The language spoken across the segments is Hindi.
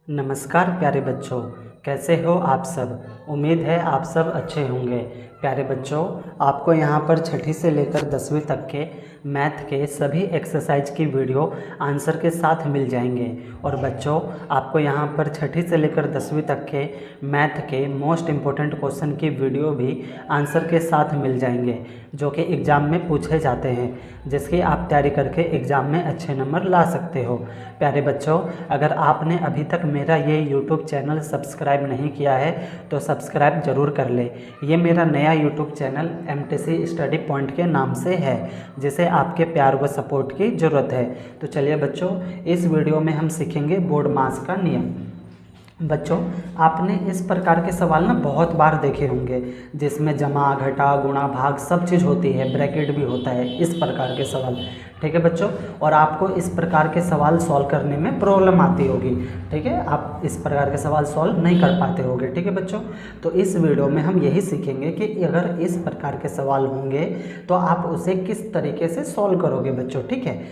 नमस्कार प्यारे बच्चों, कैसे हो आप सब। उम्मीद है आप सब अच्छे होंगे। प्यारे बच्चों, आपको यहाँ पर छठी से लेकर 10वीं तक के मैथ के सभी एक्सरसाइज की वीडियो आंसर के साथ मिल जाएंगे। और बच्चों, आपको यहाँ पर छठी से लेकर 10वीं तक के मैथ के मोस्ट इम्पोर्टेंट क्वेश्चन की वीडियो भी आंसर के साथ मिल जाएंगे, जो कि एग्ज़ाम में पूछे जाते हैं, जिसकी आप तैयारी करके एग्ज़ाम में अच्छे नंबर ला सकते हो। प्यारे बच्चों, अगर आपने अभी तक मेरा ये यूट्यूब चैनल सब्सक्राइब नहीं किया है तो सब्सक्राइब ज़रूर कर ले। ये मेरा नया YouTube channel MTC study point के नाम से है, जिसे आपके प्यार व सपोर्ट की ज़रूरत है। तो चलिए बच्चों, इस वीडियो में हम सीखेंगे बोर्ड मास का नियम। बच्चों, आपने इस प्रकार के सवाल ना बहुत बार देखे होंगे, जिसमें जमा, घटा, गुणा, भाग सब चीज़ होती है, ब्रैकेट भी होता है, इस प्रकार के सवाल। ठीक है बच्चों, और आपको इस प्रकार के सवाल सॉल्व करने में प्रॉब्लम आती होगी। ठीक है, आप इस प्रकार के सवाल सॉल्व नहीं कर पाते होंगे। ठीक है बच्चों, तो इस वीडियो में हम यही सीखेंगे कि अगर इस प्रकार के सवाल होंगे तो आप उसे किस तरीके से सॉल्व करोगे बच्चों। ठीक है,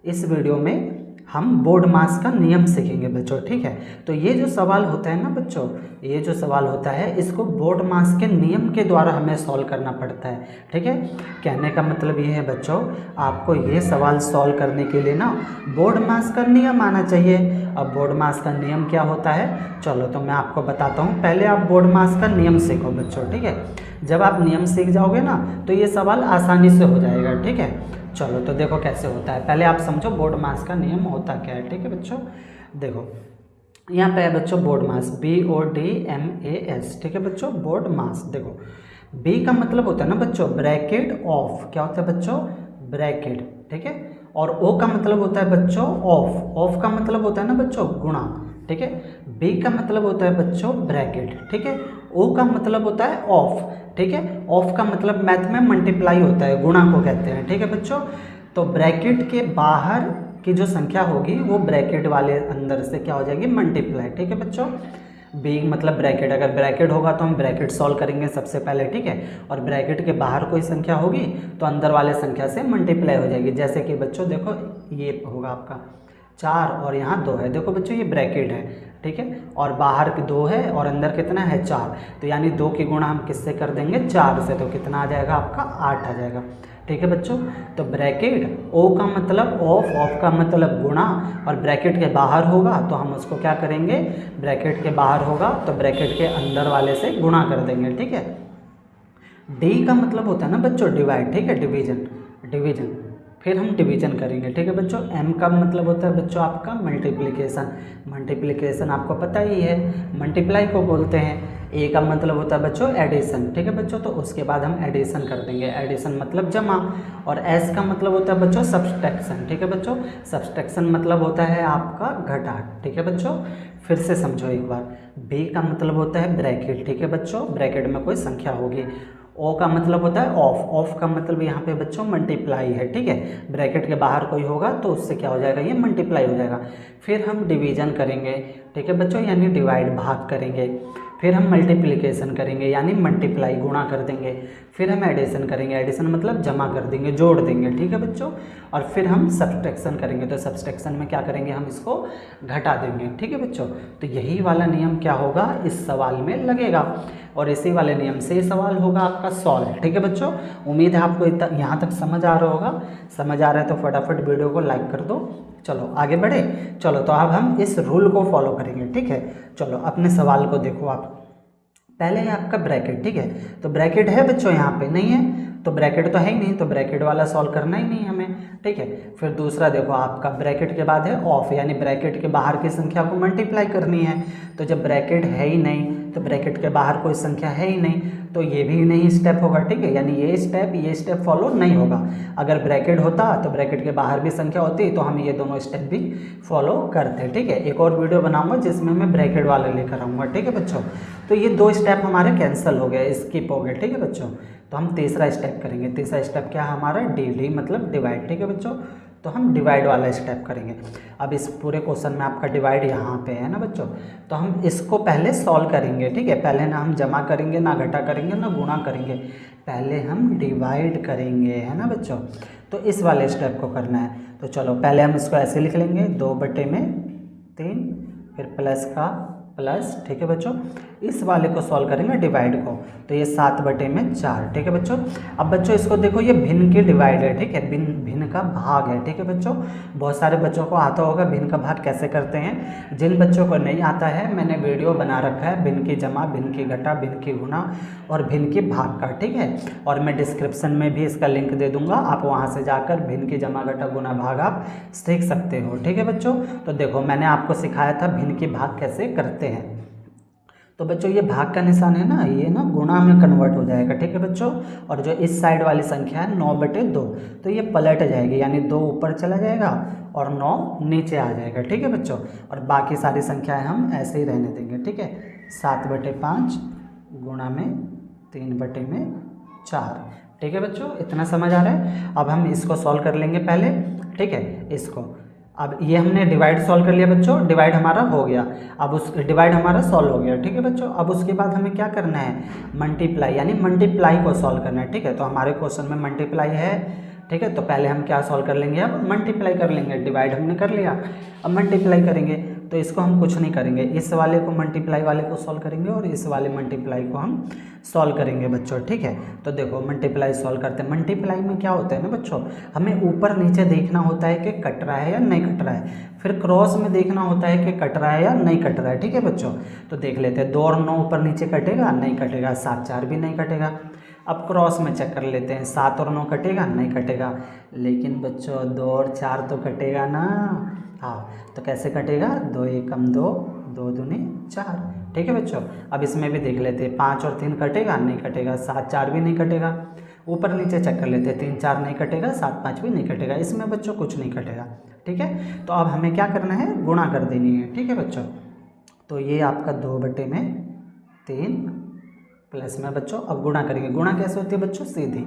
इस वीडियो में हम बोर्ड मास का नियम सीखेंगे बच्चों। ठीक है, तो ये जो सवाल होता है ना बच्चों, ये जो सवाल होता है इसको बोर्ड मास के नियम के द्वारा हमें सॉल्व करना पड़ता है। ठीक है, कहने का मतलब ये है बच्चों, आपको ये सवाल सॉल्व करने के लिए ना बोर्ड मास का नियम आना चाहिए। अब बोर्ड मास का नियम क्या होता है, चलो तो मैं आपको बताता हूँ। पहले आप बोर्ड मास का नियम सीखो बच्चों। ठीक है, जब आप नियम सीख जाओगे ना तो ये सवाल आसानी से हो जाएगा। ठीक है, चलो तो देखो कैसे होता है। पहले आप समझो बोर्ड मास का नियम होता क्या है। ठीक है बच्चों, देखो यहाँ पे है बच्चों बोर्ड मास, BORDMAS। ठीक है बच्चों, बोर्ड मास। देखो B का मतलब होता है ना बच्चों ब्रैकेट ऑफ, क्या होता है बच्चों, ब्रैकेट। ठीक है, और O का मतलब होता है बच्चों ऑफ, ऑफ का मतलब होता है ना बच्चों गुणा। ठीक है, B का मतलब होता है बच्चों ब्रैकेट। ठीक है, O का मतलब होता है ऑफ। ठीक है, ऑफ का मतलब मैथ में मल्टीप्लाई होता है, गुणा को कहते हैं। ठीक है बच्चों, तो ब्रैकेट के बाहर की जो संख्या होगी वो ब्रैकेट वाले अंदर से क्या हो जाएगी, मल्टीप्लाई। ठीक है बच्चों, बी मतलब ब्रैकेट, अगर ब्रैकेट होगा तो हम ब्रैकेट सॉल्व करेंगे सबसे पहले। ठीक है, और ब्रैकेट के बाहर कोई संख्या होगी तो अंदर वाले संख्या से मल्टीप्लाई हो जाएगी। जैसे कि बच्चों देखो ये होगा आपका 4 और यहाँ 2 है। देखो बच्चों ये ब्रैकेट है। ठीक है, और बाहर 2 है और अंदर कितना है 4, तो यानी 2 की गुणा हम किससे कर देंगे, 4 से, तो कितना आ जाएगा आपका 8 आ जाएगा। ठीक है बच्चों, तो ब्रैकेट ओ का मतलब ऑफ, ऑफ का मतलब गुणा, और ब्रैकेट के बाहर होगा तो हम उसको क्या करेंगे, ब्रैकेट के बाहर होगा तो ब्रैकेट के अंदर वाले से गुणा कर देंगे। ठीक है, डी का मतलब होता है ना बच्चों डिवाइड। ठीक है, डिवीजन, डिवीजन, फिर हम डिवीजन करेंगे। ठीक है बच्चों, एम का मतलब होता है बच्चों आपका मल्टीप्लिकेशन, मल्टीप्लिकेशन आपको पता ही है, मल्टीप्लाई को बोलते हैं। ए का मतलब होता है बच्चों एडिशन। ठीक है बच्चों, तो उसके बाद हम एडिशन कर देंगे, एडिशन मतलब जमा। और एस का मतलब होता है बच्चों सब्सट्रैक्शन। ठीक है बच्चों, सब्सट्रैक्शन मतलब होता है आपका घटा। ठीक है बच्चों, फिर से समझो एक बार, बी का मतलब होता है ब्रैकेट। ठीक है बच्चों, ब्रैकेट में कोई संख्या होगी। ओ का मतलब होता है ऑफ, ऑफ का मतलब यहाँ पे बच्चों मल्टीप्लाई है। ठीक है, ब्रैकेट के बाहर कोई होगा तो उससे क्या हो जाएगा, ये मल्टीप्लाई हो जाएगा। फिर हम डिवीजन करेंगे। ठीक है बच्चों, यानी डिवाइड, भाग करेंगे। फिर हम मल्टीप्लिकेशन करेंगे, यानी मल्टीप्लाई, गुणा कर देंगे। फिर हम एडिशन करेंगे, एडिशन मतलब जमा कर देंगे, जोड़ देंगे। ठीक है बच्चों, और फिर हम सब्सट्रैक्शन करेंगे, तो सब्सट्रैक्शन में क्या करेंगे, हम इसको घटा देंगे। ठीक है बच्चों, तो यही वाला नियम क्या होगा, इस सवाल में लगेगा, और इसी वाले नियम से ये सवाल होगा आपका सॉल्व। ठीक है बच्चों, उम्मीद है आपको यहाँ तक समझ आ रहा होगा। समझ आ रहा है तो फटाफट वीडियो को लाइक कर दो। चलो आगे बढ़े। चलो तो अब हम इस रूल को फॉलो करेंगे। ठीक है, चलो अपने सवाल को देखो आप। पहले है आपका ब्रैकेट। ठीक है, तो ब्रैकेट है बच्चों, यहाँ पे नहीं है तो ब्रैकेट तो है ही नहीं, तो ब्रैकेट वाला सॉल्व करना ही नहीं हमें। ठीक है, फिर दूसरा देखो आपका ब्रैकेट के बाद है ऑफ, यानी ब्रैकेट के बाहर की संख्या को मल्टीप्लाई करनी है। तो जब ब्रैकेट है ही नहीं तो ब्रैकेट के बाहर कोई संख्या है ही नहीं, तो ये भी नहीं स्टेप होगा। ठीक है, यानी ये स्टेप फॉलो नहीं होगा। अगर ब्रैकेट होता तो ब्रैकेट के बाहर भी संख्या होती तो हम ये दोनों स्टेप भी फॉलो करते। ठीक है, एक और वीडियो बनाऊंगा जिसमें मैं ब्रैकेट वाले लेकर आऊँगा। ठीक है बच्चों, तो ये 2 स्टेप हमारे कैंसिल हो गए, स्किप हो गए। ठीक है बच्चों, तो हम तीसरा स्टेप करेंगे। तीसरा स्टेप क्या है हमारा, डी मतलब डिवाइड। ठीक है बच्चों, तो हम डिवाइड वाला स्टेप करेंगे। अब इस पूरे क्वेश्चन में आपका डिवाइड यहाँ पे है ना बच्चों, तो हम इसको पहले सॉल्व करेंगे। ठीक है, पहले ना हम जमा करेंगे, ना घटा करेंगे, ना गुणा करेंगे, पहले हम डिवाइड करेंगे, है ना बच्चों। तो इस वाले स्टेप को करना है। तो चलो पहले हम इसको ऐसे लिख लेंगे, 2/3 फिर प्लस का प्लस, ठीक है बच्चों। इस वाले को सॉल्व करेंगे डिवाइड को, तो ये 7/4, ठीक है बच्चों। अब बच्चों इसको देखो, ये भिन्न की डिवाइड है, ठीक है, भिन्न का भाग है, ठीक है बच्चों। बहुत सारे बच्चों को आता होगा भिन्न का भाग कैसे करते हैं। जिन बच्चों को नहीं आता है, मैंने वीडियो बना रखा है भिन्न की जमा, भिन्न की घटा, भिन्न की गुणा और भिन्न की भाग का, ठीक है। और मैं डिस्क्रिप्शन में भी इसका लिंक दे दूंगा, आप वहाँ से जाकर भिन्न की जमा, घटा, गुणा, भाग आप सीख सकते हो, ठीक है बच्चों। तो देखो मैंने आपको सिखाया था भिन्न की भाग कैसे करते हैं। तो बच्चों ये भाग का निशान है ना, ये ना गुणा में कन्वर्ट हो जाएगा, ठीक है बच्चों। और जो इस साइड वाली संख्या है 9/2, तो ये पलट जाएगी, यानी 2 ऊपर चला जाएगा और 9 नीचे आ जाएगा, ठीक है बच्चों। और बाकी सारी संख्याएं हम ऐसे ही रहने देंगे, ठीक है। 7/5 गुणा में 3/4, ठीक है बच्चों। इतना समझ आ रहा है। अब हम इसको सॉल्व कर लेंगे पहले, ठीक है। इसको अब ये हमने डिवाइड सॉल्व कर लिया बच्चों, डिवाइड हमारा हो गया। अब उस डिवाइड हमारा सॉल्व हो गया, ठीक है बच्चों। अब उसके बाद हमें क्या करना है, मल्टीप्लाई, यानी मल्टीप्लाई को सॉल्व करना है, ठीक है। तो हमारे क्वेश्चन में मल्टीप्लाई है, ठीक है। तो पहले हम क्या सॉल्व कर लेंगे, अब मल्टीप्लाई कर लेंगे। डिवाइड हमने कर लिया, अब मल्टीप्लाई करेंगे। तो इसको हम कुछ नहीं करेंगे, इस वाले को मल्टीप्लाई वाले को सॉल्व करेंगे और इस वाले मल्टीप्लाई को हम सॉल्व करेंगे बच्चों, ठीक है। तो देखो मल्टीप्लाई सॉल्व करते हैं। मल्टीप्लाई में क्या होता है ना बच्चों, हमें ऊपर नीचे देखना होता है कि कट रहा है या नहीं कट रहा है, फिर क्रॉस में देखना होता है कि कट रहा है या नहीं कट रहा है, ठीक है बच्चों। तो देख लेते हैं, 2 और 9 ऊपर नीचे कटेगा, नहीं कटेगा। 7 4 भी नहीं कटेगा। अब क्रॉस में चेक कर लेते हैं, 7 और 9 कटेगा, नहीं कटेगा। लेकिन बच्चों 2 और 4 तो कटेगा ना, हाँ। तो कैसे कटेगा, 2 एकम 2, 2 दूनी 4, ठीक है बच्चों। अब इसमें भी देख लेते हैं, 5 और 3 कटेगा, नहीं कटेगा। 7 4 भी नहीं कटेगा। ऊपर नीचे चेक कर लेते हैं, 3 4 नहीं कटेगा, 7 5 भी नहीं कटेगा। इसमें बच्चों कुछ नहीं कटेगा, ठीक है। तो अब हमें क्या करना है, गुणा कर देनी है, ठीक है बच्चों। तो ये आपका 2/3 प्लस में बच्चों, अब गुणा करेंगे। गुणा कैसे होती है बच्चों, सीधी।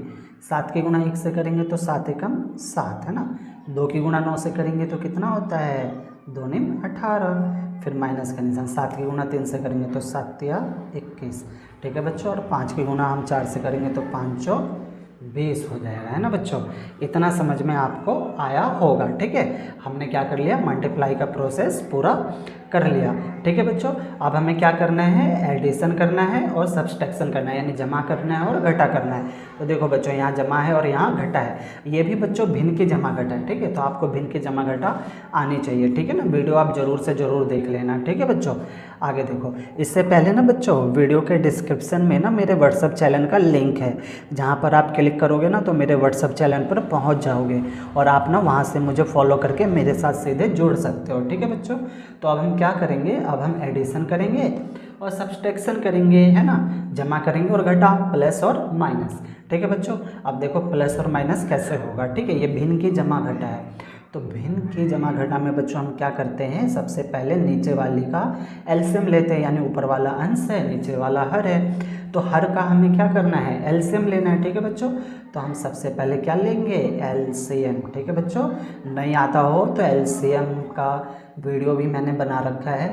7 की गुणा 1 से करेंगे तो 7 एकम 7, है ना। 2 की गुणा 9 से करेंगे तो कितना होता है, 2 9 18। फिर माइनस का निशान। 7 की गुणा 3 से करेंगे तो 7 या 21, ठीक है बच्चों। और 5 की गुणा हम 4 से करेंगे तो 5 चौ 20 हो जाएगा, है ना बच्चों। इतना समझ में आपको आया होगा, ठीक है। हमने क्या कर लिया, मल्टीप्लाई का प्रोसेस पूरा कर लिया, ठीक है बच्चों। अब हमें क्या करना है, एडिशन करना है और सब्सट्रैक्शन करना है, यानी जमा करना है और घटा करना है। तो देखो बच्चों, यहाँ जमा है और यहाँ घटा है। ये भी बच्चों भिन्न की जमा घटा है, ठीक है। तो आपको भिन्न की जमा घटा आनी चाहिए, ठीक है ना। वीडियो आप जरूर से ज़रूर देख लेना, ठीक है बच्चों। आगे देखो, इससे पहले ना बच्चों, वीडियो के डिस्क्रिप्शन में ना मेरे व्हाट्सअप चैनल का लिंक है, जहाँ पर आप क्लिक करोगे ना तो मेरे व्हाट्सअप चैनल पर पहुँच जाओगे और आप ना वहाँ से मुझे फॉलो करके मेरे साथ सीधे जुड़ सकते हो, ठीक है बच्चों। तो अब हम क्या करेंगे, अब हम एडिशन करेंगे और सब्सट्रैक्शन करेंगे, है ना। जमा करेंगे और घटा, प्लस और माइनस, ठीक है बच्चों। अब देखो प्लस और माइनस कैसे होगा, ठीक है। ये भिन्न की जमा घटा है, तो भिन्न की जमा घटा में बच्चों हम क्या करते हैं, सबसे पहले नीचे वाली का एलसीएम लेते हैं, यानी ऊपर वाला अंश है, नीचे वाला हर है। तो हर का हमें क्या करना है, एलसीएम लेना है, ठीक है बच्चों। तो हम सबसे पहले क्या लेंगे, एलसीएम, ठीक है बच्चों। नहीं आता हो तो एलसीएम का वीडियो भी मैंने बना रखा है,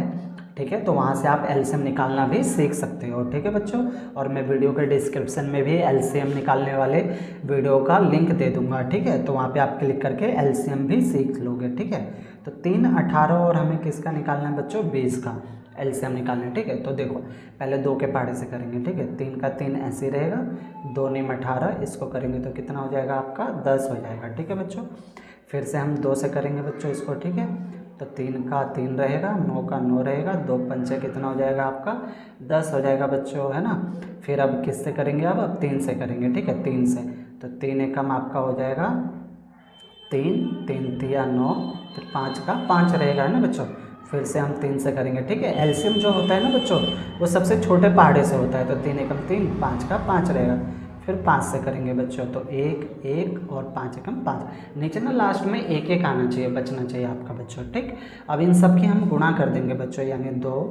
ठीक है। तो वहाँ से आप एलसीएम निकालना भी सीख सकते हो, ठीक है बच्चों। और मैं वीडियो के डिस्क्रिप्शन में भी एलसीएम निकालने वाले वीडियो का लिंक दे दूंगा, ठीक है। तो वहाँ पे आप क्लिक करके एलसीएम भी सीख लोगे, ठीक है। तो 3 18 और हमें किसका निकालना है बच्चों, 20 का एलसीएम निकालना है, ठीक है। तो देखो पहले 2 के पहाड़े से करेंगे, ठीक है। 3 का 3 ऐसे रहेगा, 2 9 18, इसको करेंगे तो कितना हो जाएगा आपका, 10 हो जाएगा, ठीक है बच्चों। फिर से हम 2 से करेंगे बच्चों इसको, ठीक है। तो 3 का 3 रहेगा, 9 का 9 रहेगा, 2 पंचे कितना हो जाएगा आपका, 10 हो जाएगा बच्चों, है ना। फिर अब किससे करेंगे, अब 3 से करेंगे, ठीक है। 3 से तो 3 एकम आपका हो जाएगा 3, 3 तिया 9, फिर 5 का 5 रहेगा, है ना बच्चों। फिर से हम 3 से करेंगे, ठीक है। एलसीएम जो होता है ना बच्चों, वो सबसे छोटे पहाड़े से होता है। तो 3 एकम 3, 5 का 5 रहेगा। फिर 5 से करेंगे बच्चों, तो 1 1 और 5 एकम 5, नीचे ना लास्ट में 1 1 आना चाहिए, बचना चाहिए आपका बच्चों, ठीक। अब इन सब की हम गुणा कर देंगे बच्चों, यानी 2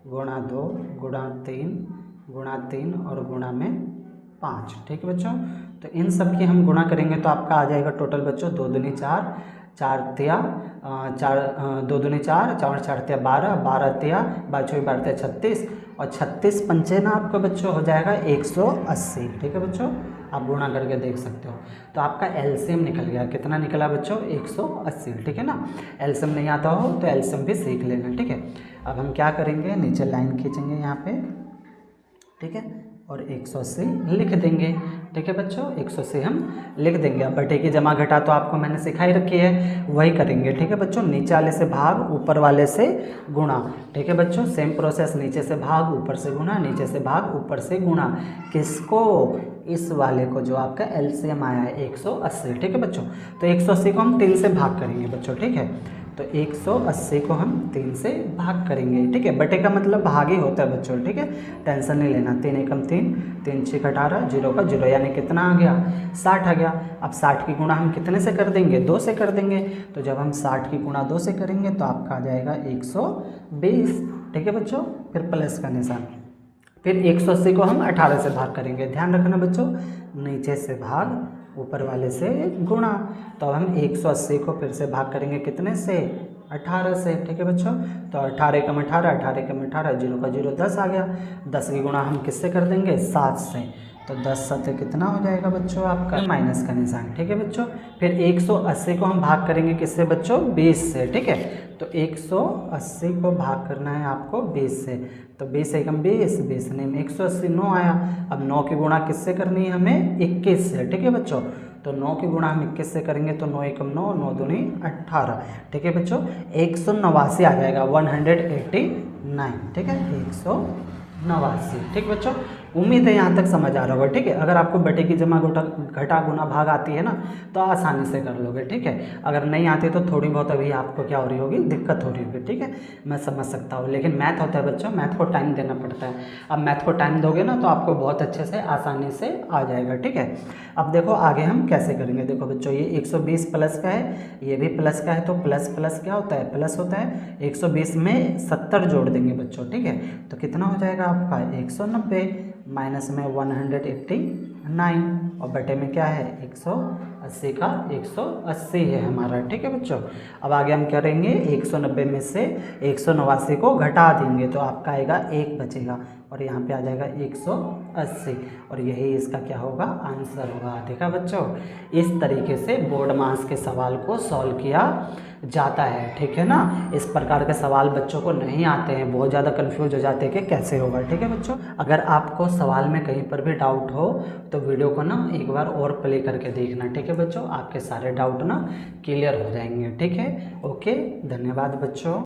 गुणा 2 गुणा 3 और गुणा में 5, ठीक है बच्चों। तो इन सब की हम गुणा करेंगे तो आपका आ जाएगा टोटल बच्चों 2 दूनी 4, 4 तिया 4 2 दूनी 4, 4 4 तिया 12, 12 तिया 12 चौबीस 12 तिया 36 और 36 पंचे ना आपको बच्चों हो जाएगा 180। ठीक है बच्चों, आप गुणा करके देख सकते हो। तो आपका एलसीएम निकल गया, कितना निकला बच्चों? 180। ठीक है ना, एलसीएम नहीं आता हो तो एलसीएम भी सीख लेना। ठीक है, अब हम क्या करेंगे, नीचे लाइन खींचेंगे यहाँ पे, ठीक है, और 180 लिख देंगे। ठीक है बच्चों, 180 हम लिख देंगे। अब बटे की जमा घटा तो आपको मैंने सिखाई रखी है, वही करेंगे। ठीक है बच्चों, नीचे वाले से भाग, ऊपर वाले से गुणा। ठीक है बच्चों, सेम प्रोसेस, नीचे से भाग, ऊपर से गुणा, नीचे से भाग, ऊपर से गुणा। किसको? इस वाले को, जो आपका एलसीएम आया है 180। ठीक है बच्चों, तो 180 को हम 3 से भाग करेंगे बच्चों। ठीक है, तो 180 को हम 3 से भाग करेंगे। ठीक है, बटे का मतलब भाग ही होता है बच्चों। ठीक है, टेंशन नहीं लेना। 3 एकम 3, 3 6 18, 0 का 0, यानी कितना आ गया? 60 आ गया। अब 60 की गुणा हम कितने से कर देंगे? 2 से कर देंगे। तो जब हम 60 की गुणा 2 से करेंगे तो आपका आ जाएगा 120। ठीक है बच्चों, फिर प्लस का निशान, फिर 180 को हम 18 से भाग करेंगे। ध्यान रखना बच्चों, नीचे से भाग, ऊपर वाले से गुणा। तो अब हम 180 को फिर से भाग करेंगे कितने से? 18 से। ठीक है बच्चों, तो 18 एकम 18, 18 एकम 18, 0 का 0 10 आ गया। 10 की गुणा हम किससे कर देंगे? 7 से। तो 10 7 कितना हो जाएगा बच्चों आपका? माइनस का निशान। ठीक है बच्चों, फिर 180 को हम भाग करेंगे किससे बच्चों? 20 से। ठीक है, तो 180 को भाग करना है आपको 20 से। तो 20 एकम 20, 20 नहीं 180, 9 आया। अब 9 की गुणा किससे करनी है हमें? 21 से। ठीक है बच्चों, तो 9 की गुणा हम 21 से करेंगे तो 9 एकम 9, 9 दूनी 18। ठीक है बच्चों, 189 आ जाएगा, 189। ठीक है, 189। ठीक बच्चों, उम्मीद है यहाँ तक समझ आ रहा होगा। ठीक है, अगर आपको बटे की जमा घटा गुना भाग आती है ना तो आसानी से कर लोगे। ठीक है, अगर नहीं आती तो थोड़ी बहुत अभी आपको क्या हो रही होगी? दिक्कत हो रही होगी। ठीक है, मैं समझ सकता हूँ, लेकिन मैथ होता है बच्चों, मैथ को टाइम देना पड़ता है। अब मैथ को टाइम दोगे ना तो आपको बहुत अच्छे से आसानी से आ जाएगा। ठीक है, अब देखो आगे हम कैसे करेंगे। देखो बच्चों, ये 120 प्लस का है, ये भी प्लस का है, तो प्लस प्लस क्या होता है? प्लस होता है। 120 में 70 जोड़ देंगे बच्चों। ठीक है, तो कितना हो जाएगा आपका? 190, माइनस में 189, और बटे में क्या है? 180 का 180 है हमारा। ठीक है बच्चों, अब आगे हम करेंगे 190 में से 189 को घटा देंगे तो आपका आएगा 1 बचेगा, और यहाँ पे आ जाएगा 180, और यही इसका क्या होगा? आंसर होगा। देखा बच्चों, इस तरीके से बोर्ड मास के सवाल को सॉल्व किया जाता है। ठीक है ना, इस प्रकार के सवाल बच्चों को नहीं आते हैं, बहुत ज़्यादा कंफ्यूज हो जाते हैं कि कैसे होगा। ठीक है बच्चों, अगर आपको सवाल में कहीं पर भी डाउट हो तो वीडियो को ना एक बार और प्ले करके देखना। ठीक है बच्चों, आपके सारे डाउट ना क्लियर हो जाएंगे। ठीक है, ओके, धन्यवाद बच्चों।